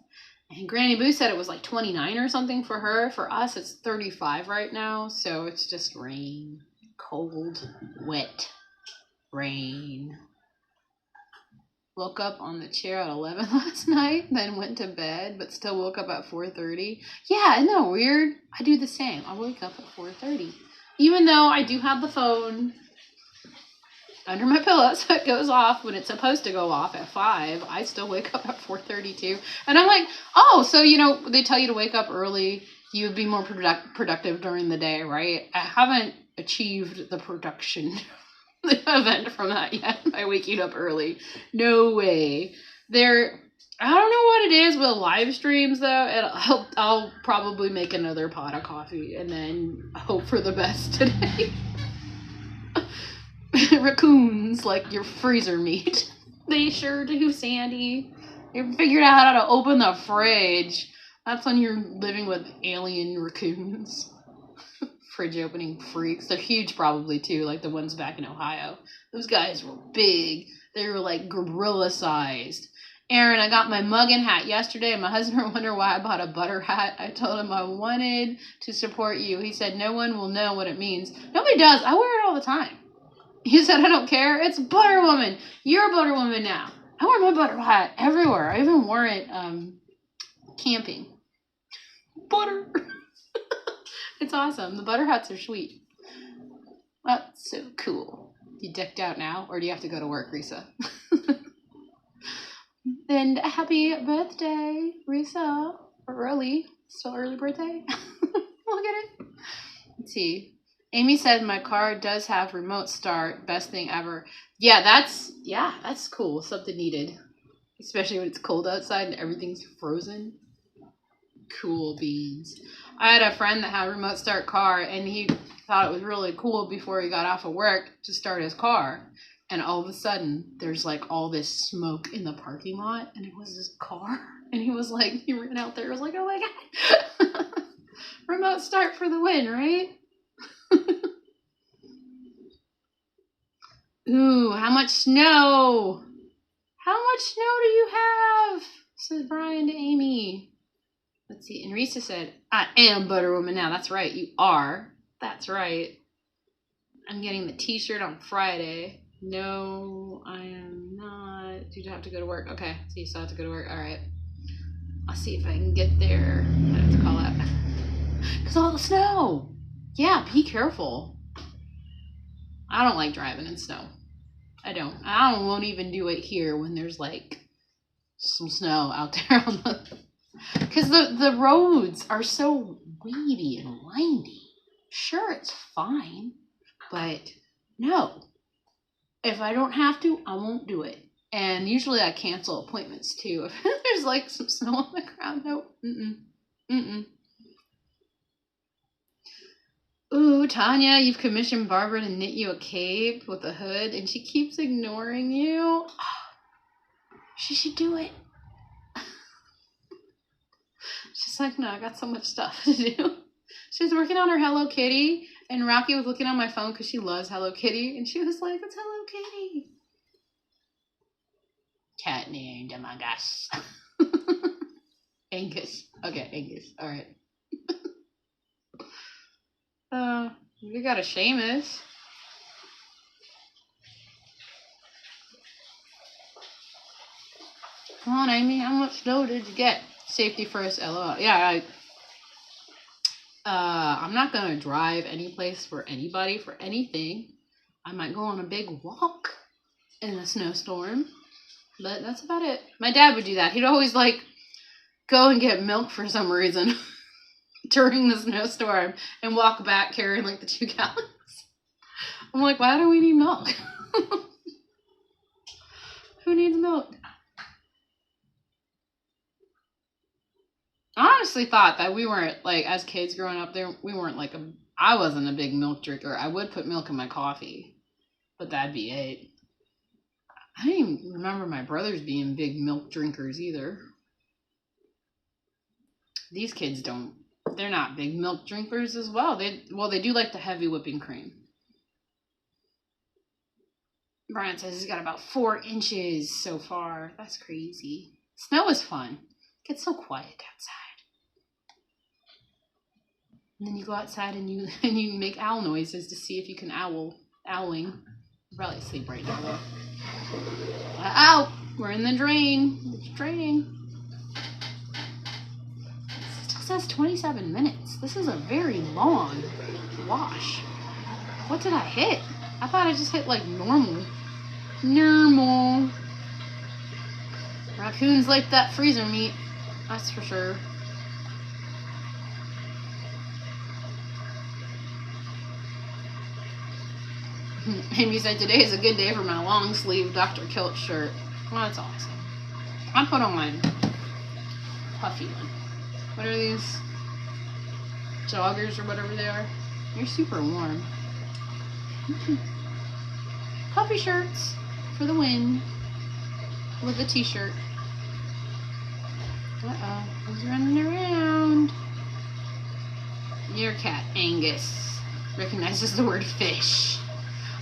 And Granny Boo said it was like 29 or something for her. For us, it's 35 right now. So it's just rain. Cold, wet rain. Woke up on the chair at 11 last night, then went to bed, but still woke up at 4:30. Yeah, isn't that weird? I do the same. I wake up at 4:30. Even though I do have the phone under my pillow, so it goes off when it's supposed to go off at 5. I still wake up at 4:32. And I'm like, oh, so, you know, they tell you to wake up early. You would be more productive during the day, right? I haven't achieved the production event from that yet by waking up early. No way. I don't know what it is with live streams, though. I'll probably make another pot of coffee and then hope for the best today. Raccoons, like your freezer meat. They sure do, Sandy. You figured out how to open the fridge. That's when you're living with alien raccoons. Fridge opening freaks. They're huge probably too, like the ones back in Ohio. Those guys were big. They were like gorilla sized. Aaron, I got my mug and hat yesterday, and my husband wondered why I bought a butter hat. I told him I wanted to support you. He said no one will know what it means. Nobody does. I wear it all the time. He said I don't care. It's Butter Woman. You're a Butter Woman now. I wear my butter hat everywhere. I even wore it camping. Butter. It's awesome. The butter hats are sweet. That's so cool. You decked out now, or do you have to go to work, Risa? And happy birthday, Risa. Early. Still early birthday. Look at it. Let's see. Amy said my car does have remote start. Best thing ever. Yeah, that's cool. Something needed. Especially when it's cold outside and everything's frozen. Cool beans. I had a friend that had a remote start car, and he thought it was really cool before he got off of work to start his car. And all of a sudden, there's like all this smoke in the parking lot, and it was his car. And he was like, he ran out there, he was like, oh my God. Remote start for the win, right? Ooh, how much snow? How much snow do you have? Says Brian to Amy. Let's see. And Risa said, I am Butter Woman now. That's right. You are. That's right. I'm getting the t-shirt on Friday. No, I am not. You have to go to work. Okay. So you still have to go to work. All right. I'll see if I can get there. I have to call out. Because all the snow. Yeah, be careful. I don't like driving in snow. I won't even do it here when there's like some snow out there on the... Because the roads are so weedy and windy. Sure, it's fine. But no. If I don't have to, I won't do it. And usually I cancel appointments too. If there's like some snow on the ground, nope. Ooh, Tanya, you've commissioned Barbara to knit you a cape with a hood, and she keeps ignoring you. Oh, she should do it. She's like, no, I got so much stuff to do. She's working on her Hello Kitty, and Rocky was looking on my phone because she loves Hello Kitty, and she was like, it's Hello Kitty. Cat named Angus. Angus. Okay, Angus. All right. We got a Seamus. Come on, Amy. How much snow did you get? Safety first, LOL. Yeah, I'm not gonna drive any place for anybody for anything. I might go on a big walk in a snowstorm, but that's about it. My dad would do that. He'd always like go and get milk for some reason during the snowstorm and walk back carrying like the 2 gallons. I'm like, why do we need milk? Who needs milk? I honestly thought that we weren't, like, as kids growing up there, we weren't like I wasn't a big milk drinker. I would put milk in my coffee, but that'd be it. I didn't even remember my brothers being big milk drinkers either. These kids they're not big milk drinkers as well. They do like the heavy whipping cream. Brian says he's got about 4 inches so far. That's crazy. Snow is fun. It gets so quiet outside. And then you go outside and you make owl noises to see if you can owling. You're probably asleep right now though. Ow! We're in the drain. It's draining. It still says 27 minutes. This is a very long wash. What did I hit? I thought I just hit like normal. Normal. Raccoons like that freezer meat. That's for sure. Amy said today is a good day for my long sleeve Dr. Kilt shirt. Well, that's awesome. I put on my puffy one. What are these? Joggers or whatever they are. They're super warm. Puffy shirts for the wind with a t-shirt. Uh-oh, he's running around. Your cat, Angus, recognizes the word fish.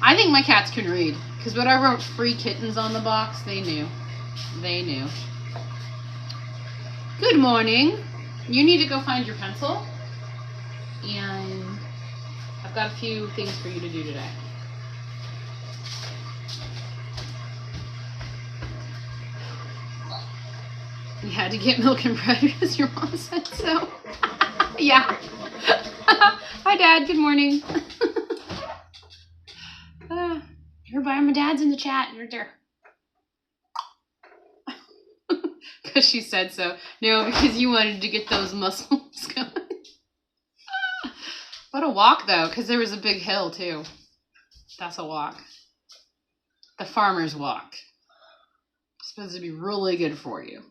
I think my cats can read, because when I wrote free kittens on the box, they knew. They knew. Good morning. You need to go find your pencil, and I've got a few things for you to do today. You had to get milk and bread because your mom said so. Yeah. Hi, Dad. Good morning. Everybody, my dad's in the chat. You're there. Because she said so. No, because you wanted to get those muscles going. What a walk, though, because there was a big hill, too. That's a walk. The farmer's walk. It's supposed to be really good for you.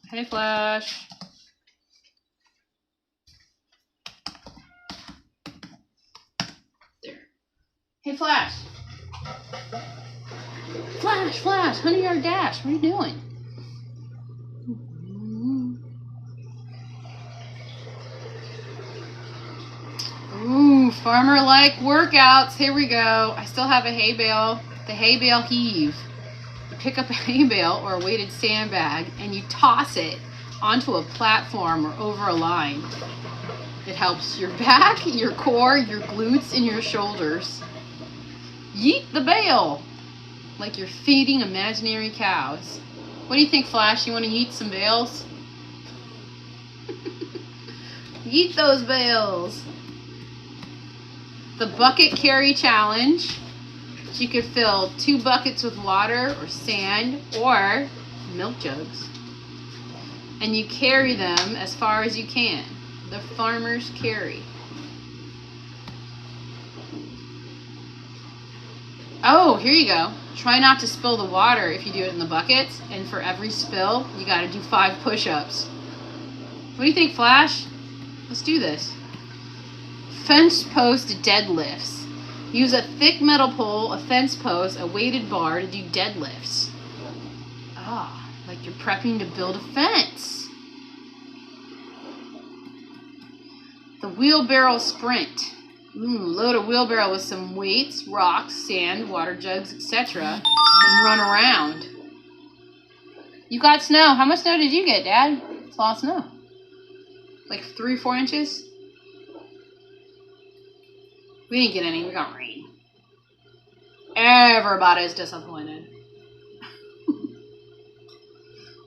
Hey, Flash. There. Hey, Flash. Flash, Flash, 100-yard dash. What are you doing? Ooh, farmer-like workouts. Here we go. I still have a hay bale. The hay bale heave. You pick up a hay bale or a weighted sandbag and you toss it onto a platform or over a line. It helps your back, your core, your glutes, and your shoulders. Yeet the bale, like you're feeding imaginary cows. What do you think, Flash? You want to yeet some bales? Yeet those bales. The bucket carry challenge. You could fill 2 buckets with water or sand or milk jugs. And you carry them as far as you can. The farmer's carry. Oh, here you go. Try not to spill the water if you do it in the buckets. And for every spill, you got to do 5 push-ups. What do you think, Flash? Let's do this. Fence post deadlifts. Use a thick metal pole, a fence post, a weighted bar to do deadlifts. Ah, like you're prepping to build a fence. The wheelbarrow sprint. Load a wheelbarrow with some weights, rocks, sand, water jugs, etc. and run around. You got snow. How much snow did you get, Dad? It's a lot of snow. Like 3 or 4 inches? We didn't get any. We got rain. Everybody's disappointed.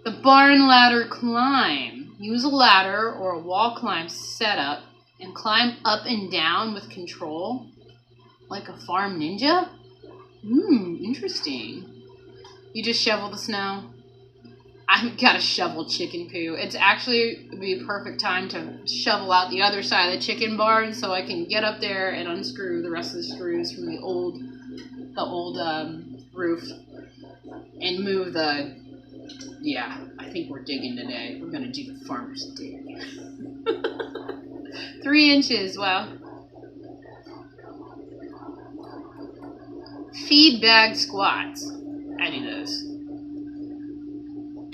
The barn ladder climb. Use a ladder or a wall climb setup and climb up and down with control. Like a farm ninja? Interesting. You just shovel the snow. I've got to shovel chicken poo. It's actually would be a perfect time to shovel out the other side of the chicken barn so I can get up there and unscrew the rest of the screws from the old roof and move the. Yeah, I think we're digging today. We're gonna do the farmer's dig. 3 inches. Wow. Feed bag squats. I do those.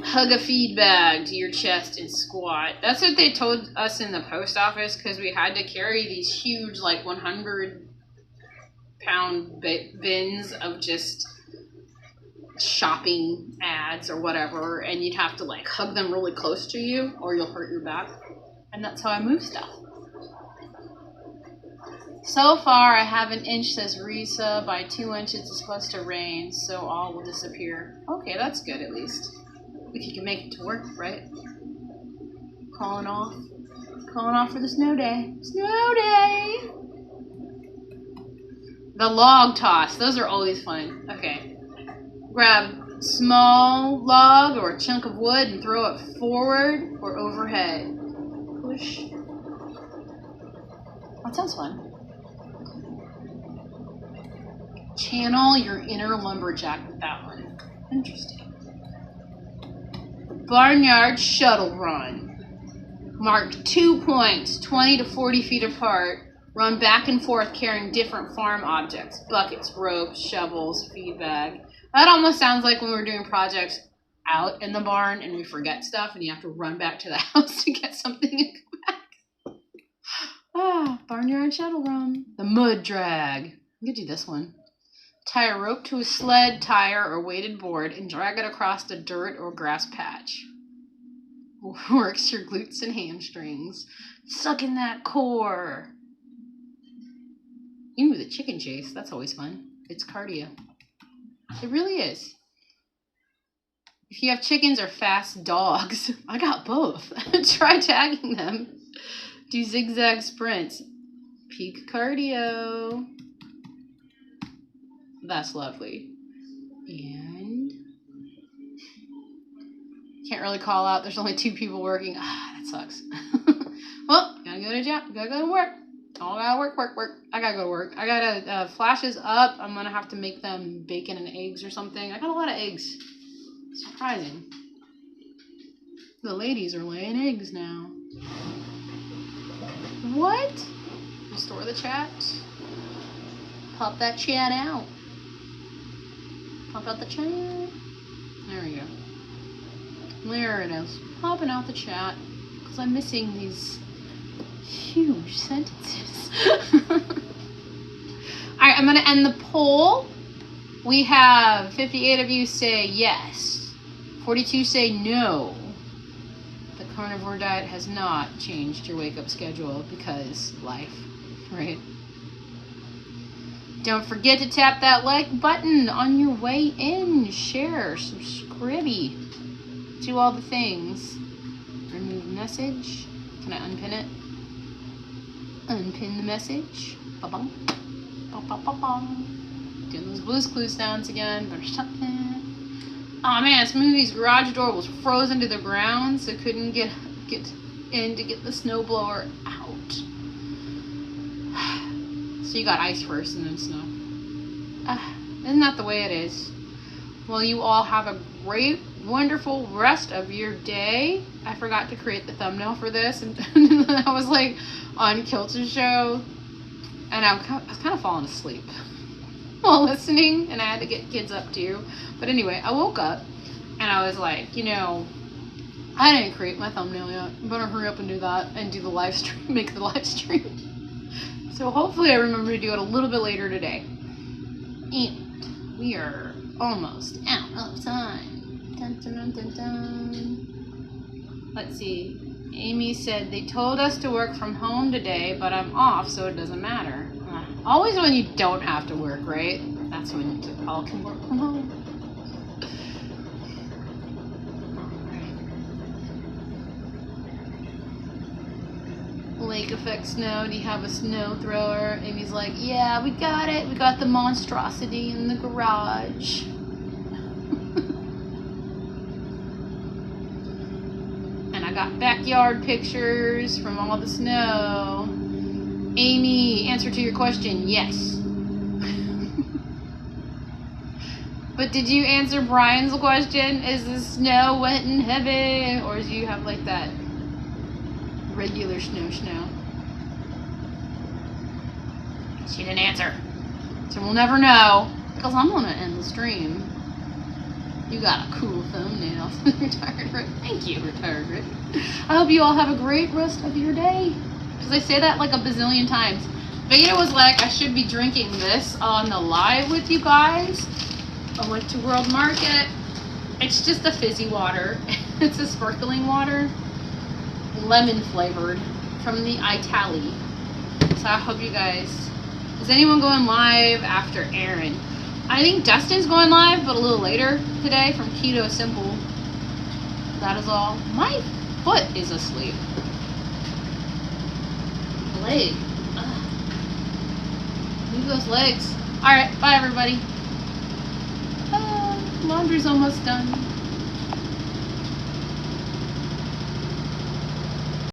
Hug a feed bag to your chest and squat. That's what they told us in the post office because we had to carry these huge, like 100-pound bins of just shopping ads or whatever, and you'd have to like hug them really close to you or you'll hurt your back. And that's how I move stuff. So far, I have 1 inch, says Risa. By 2 inches, it's supposed to rain, so all will disappear. Okay, that's good at least. If you can make it to work, right? Calling off for the snow day. Snow day! The log toss. Those are always fun. Okay. Grab a small log or a chunk of wood and throw it forward or overhead. Push. That sounds fun. Channel your inner lumberjack with that one. Interesting. Barnyard shuttle run. Mark 2 points, 20 to 40 feet apart. Run back and forth carrying different farm objects. Buckets, ropes, shovels, feed bag. That almost sounds like when we're doing projects out in the barn and we forget stuff and you have to run back to the house to get something and come back. Ah, barnyard shuttle run. The mud drag. You could do this one. Tie a rope to a sled, tire, or weighted board and drag it across the dirt or grass patch. Works your glutes and hamstrings. Suck in that core. Ooh, the chicken chase. That's always fun. It's cardio. It really is. If you have chickens or fast dogs, I got both. Try tagging them. Do zigzag sprints. Peak cardio. That's lovely. And can't really call out. There's only 2 people working. Ah, that sucks. Well, gotta go to job. Gotta go to work. All gotta work. I gotta go to work. I gotta flashes up. I'm gonna have to make them bacon and eggs or something. I got a lot of eggs. Surprising. The ladies are laying eggs now. What? Restore the chat. Pop that chat out. Pop out the chat. There we go. There it is. Popping out the chat. Because I'm missing these huge sentences. Alright, I'm going to end the poll. We have 58 of you say yes. 42 say no. The carnivore diet has not changed your wake-up schedule because life, right? Don't forget to tap that like button on your way in. Share, subscribe, do all the things. Remove message. Can I unpin it? Unpin the message. Ba-bum. Ba-ba-ba-bum. Doing those Blue's Clues sounds again. Better stop that. Oh man, Smoothie's garage door was frozen to the ground, so couldn't get in to get the snowblower out. So you got ice first and then snow. Isn't that the way it is? Well, you all have a great, wonderful rest of your day. I forgot to create the thumbnail for this, and I was like on Kilter's show, and I was kind of falling asleep while listening, and I had to get kids up too. But anyway, I woke up, and I was like, you know, I didn't create my thumbnail yet. I better hurry up and do that, and do the live stream, make the live stream. So hopefully I remember to do it a little bit later today. And we are almost out of time. Dun, dun, dun, dun, dun. Let's see. Amy said, they told us to work from home today, but I'm off, so it doesn't matter. Always when you don't have to work, right? That's when you all can work from home. Lake effect snow. Do you have a snow thrower? Amy's like, yeah, we got it. We got the monstrosity in the garage. And I got backyard pictures from all the snow. Amy, answer to your question, yes. But did you answer Brian's question? Is the snow wet and heavy? Or do you have like that regular snow? She didn't answer. So we'll never know. Because I'm going to end the stream. You got a cool thumbnail. Retired Rick. Thank you, Retired Rick. I hope you all have a great rest of your day. Because I say that like a bazillion times. Vada was like, I should be drinking this on the live with you guys. I went to World Market. It's just a fizzy water. It's a sparkling water. Lemon flavored from the Itali. So I hope you guys... Is anyone going live after Aaron? I think Dustin's going live, but a little later today from Keto Simple. That is all. My foot is asleep. Leg. Ugh. Leave those legs. Alright, bye everybody. Laundry's almost done.